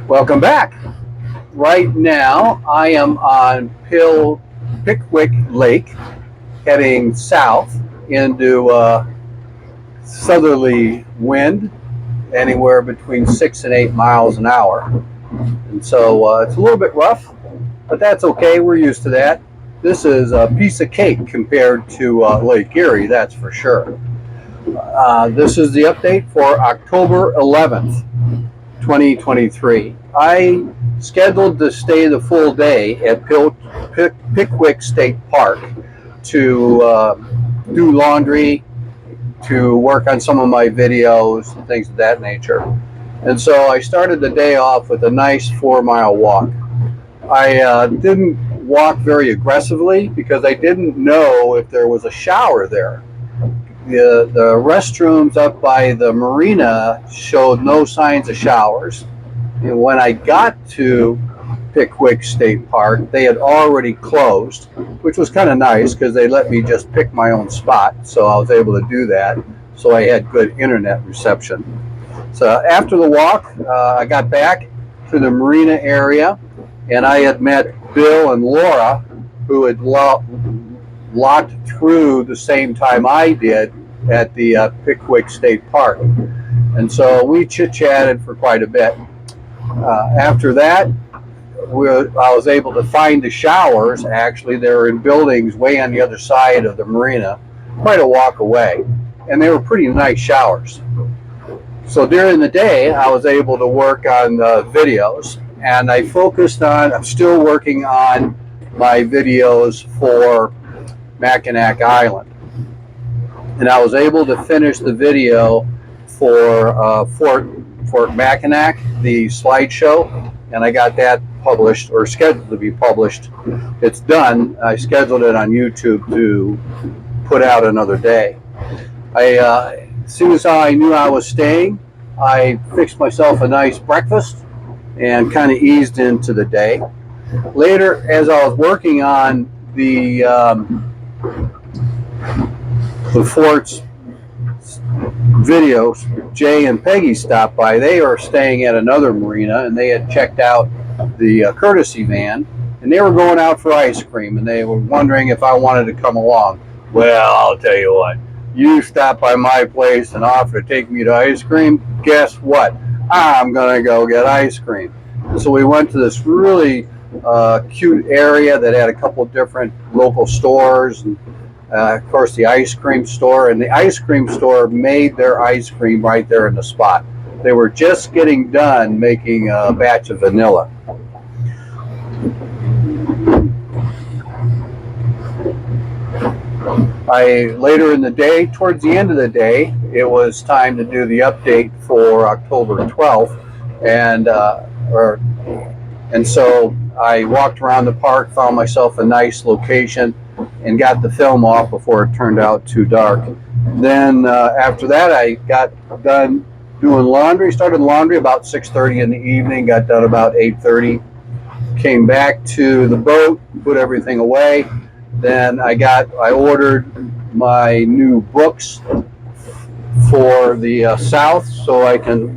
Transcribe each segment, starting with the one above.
Welcome back. Right now, I am on Pickwick Lake, heading south into southerly wind, anywhere between 6 and 8 miles an hour. And so it's a little bit rough, but that's okay. We're used to that. This is a piece of cake compared to Lake Erie, that's for sure. This is the update for October 11th, 2023. I scheduled to stay the full day at Pickwick Stateppark to do laundry, to work on some of my videos and things of that nature. And so I started the day off with a nice 4-mile walk. I didn't walk very aggressively because I didn't know if there was a shower there. The restrooms up by the marina showed no signs of showers. And when I got to Pickwick Stateppark, they had already closed, which was kind of nice because they let me just pick my own spot. So I was able to do that. So I had good internet reception. So after the walk, I got back to the marina area, and I had met Bill and Laura, who had locked through the same time I did at the Pickwick Stateppark. And so we chit-chatted for quite a bit. After that, I was able to find the showers. Actually, they were in buildings way on the other side of the marina, quite a walk away, and they were pretty nice showers. So during the day, I was able to work on videos, and I focused on, I'm still working on my videos for Mackinac Island. And I was able to finish the video for Fort Mackinac, the slideshow, and I got that published, or scheduled to be published. It's done. I scheduled it on YouTube to put out another day. As soon as I knew I was staying, I fixed myself a nice breakfast and kind of eased into the day. Later, as I was working on the fort's videos, Jay and Peggy stopped by. They are staying at another marina, and they had checked out the courtesy van, and they were going out for ice cream, and they were wondering if I wanted to come along. Well, I'll tell you what, you stop by my place and offer to take me to ice cream, guess what? I'm going to go get ice cream. So we went to this really cute area that had a couple different local stores, and of course the ice cream store. And the ice cream store made their ice cream right there in the spot. They were just getting done making a batch of vanilla. Later in the day, towards the end of the day, it was time to do the update for October 12th, and so I walked around the park, found myself a nice location, and got the film off before it turned out too dark. Then after that, I got done doing laundry. Started laundry about 6:30 in the evening, got done about 8:30. Came back to the boat, put everything away. Then I ordered my new books for the south, so I can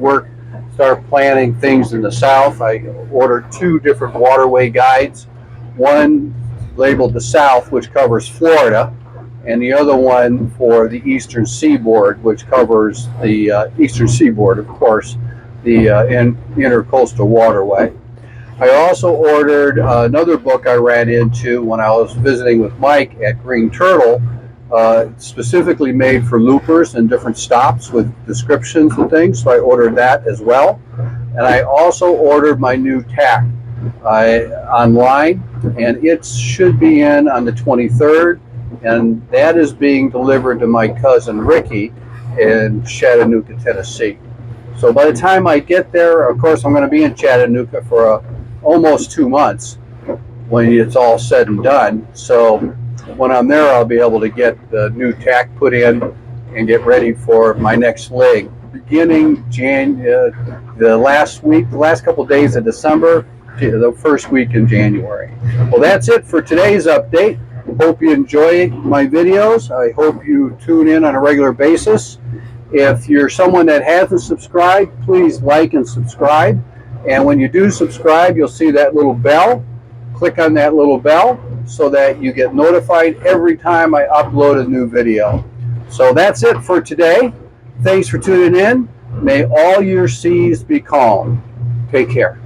start planning things in the south. I ordered 2 different waterway guides, one labeled the South, which covers Florida, and the other one for the Eastern Seaboard, which covers the Eastern Seaboard, of course, the Intercoastal Waterway. I also ordered another book I ran into when I was visiting with Mike at Green Turtle, specifically made for loopers and different stops with descriptions and things, so I ordered that as well. And I also ordered my new tack online, and it should be in on the 23rd, and that is being delivered to my cousin Ricky in Chattanooga, Tennessee. So by the time I get there, of course, I'm going to be in Chattanooga for almost 2 months when it's all said and done. So when I'm there, I'll be able to get the new tack put in and get ready for my next leg, beginning the last couple of days of December to the first week in January. Well, that's it for today's update. Hope you enjoy my videos. I hope you tune in on a regular basis. If you're someone that hasn't subscribed, please like and subscribe. And when you do subscribe, you'll see that little bell. Click on that little bell so that you get notified every time I upload a new video. So that's it for today. Thanks for tuning in. May all your seas be calm. Take care.